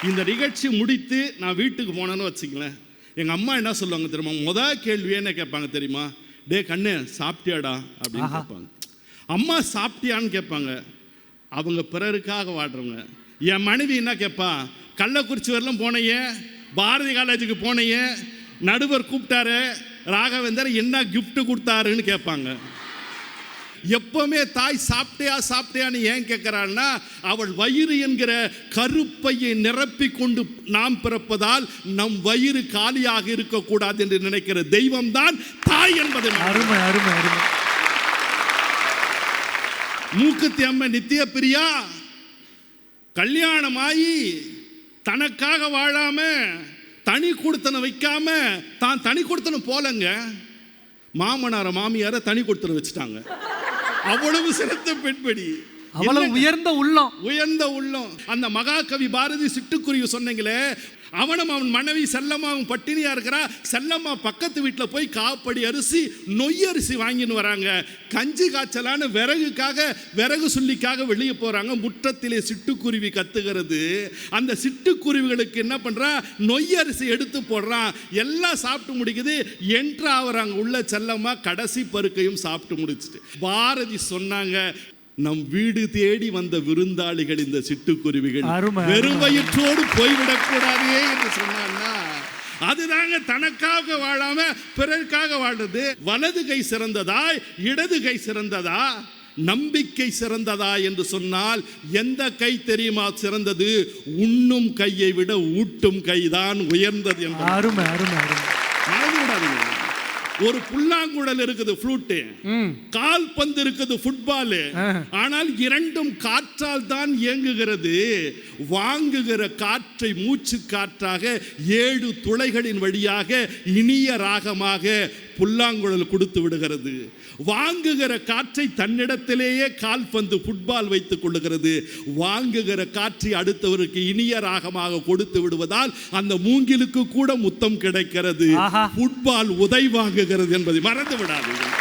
இந்த நிகழ்ச்சி முடித்து நான் வீட்டுக்கு போனேன்னு வச்சுங்களேன், எங்கள் அம்மா என்ன சொல்லுவாங்க தெரியுமா? முதல் கேள்வி என்ன கேட்பாங்க தெரியுமா? டே கண்ணு சாப்பிட்டியாடா அப்படின்னு கேட்பாங்க. அம்மா சாப்பிட்டியான்னு கேட்பாங்க. அவங்க பிறருக்காக வாடுறவங்க. என் மனைவி என்ன கேட்பா? கள்ளக்குறிச்சி வரலாம் போனையே, பாரதி காலேஜுக்கு போனையே, நடுவர் கூப்பிட்டாரு, ராகவேந்தர் என்ன கிஃப்ட் கொடுத்தாருன்னு கேட்பாங்க. எப்பவுமே தாய் சாப்பிட்டியா சாப்பிட்டியான்னு ஏன் கேட்கிறான்னா, அவள் வயிறு என்கிற கருப்பையை நிரப்பி கொண்டு நாம் பிறப்பதால் நம் வயிறு காலியாக இருக்கக்கூடாது என்று நினைக்கிற தெய்வம் தான் தாய் என்பது. அருமை அருமை அருமை. மூக்குத்தி அம்மை நித்திய பிரியா கல்யாணமாயி தனக்காக வாழாம தனி கொடுத்தன வைக்காம தான் தனி கொடுத்தன போலங்க, மாமனார மாமியார தனி கொடுத்தன வச்சுட்டாங்க. அவ்வளவு சிறந்த பெண்படி, அவ்வளவு உயர்ந்த உள்ளம், உயர்ந்த உள்ளம். அந்த மகாகவி பாரதி சிட்டுக்குருவி சொன்னீங்களே, அவனும் அவன் மனைவி செல்லம்மா அவன் பட்டினியா இருக்கிறா. செல்லம்மா பக்கத்து வீட்டில் போய் காப்படி அரிசி நொய் அரிசி வாங்கின்னு வராங்க. கஞ்சி காய்ச்சலான்னு விறகுக்காக விறகு சொல்லிக்காக வெளியே போறாங்க. முற்றத்திலே சிட்டுக்குருவி கத்துகிறது. அந்த சிட்டுக்குருவிகளுக்கு என்ன பண்றா? நொய் அரிசி எடுத்து போடுறான். எல்லாம் சாப்பிட்டு முடிக்குது. என்று அவராங்க உள்ள செல்லம்மா கடைசி பருக்கையும் சாப்பிட்டு முடிச்சுட்டு பாரதி சொன்னாங்க, நம் வீடு தேடி வந்த விருந்தாளிகள் இந்த சிட்டுக்குருவிகள் வெறும் வயிற்றோடு போய்விடக்கூடாதே என்று சொன்னான்னா, அதுதாங்க தனக்காக வாழாம பிறருக்காக வாழ்றது. வலது கை சிறந்ததா இடது கை சிறந்ததா நம்பிக்கை சிறந்ததா என்று சொன்னால் எந்த கை தெரியுமா சிறந்தது? உண்ணும் கையை விட ஊட்டும் கைதான் உயர்ந்தது என்று. அருமை அருமை அருமை. ஒரு புல்லாங்குழல் இருக்குது ஃப்ளூட், கால்பந்து இருக்குது ஃபுட்பால். ஆனால் இரண்டும் காற்றால் தான் இயங்குகிறது. வாங்குகிற காற்றை மூச்சு காற்றாக 7 துளைகளின் வழியாக இனிய ராகமாக புல்லாங்குழல் கொடுத்து விடுகிறது. வாங்குகிற காற்றை தன்னிடத்திலேயே கால்பந்து ஃபுட்பால் வைத்துக் கொள்ளுகிறது. வாங்குகிற காற்றை அடுத்தவருக்கு இனிய ராகமாக கொடுத்து விடுவதால் அந்த மூங்கிலுக்கு கூட முத்தம் கிடைக்கிறது. ஃபுட்பால் உதை வாங்குகிறது என்பதை மறந்து விடாதீர்கள்.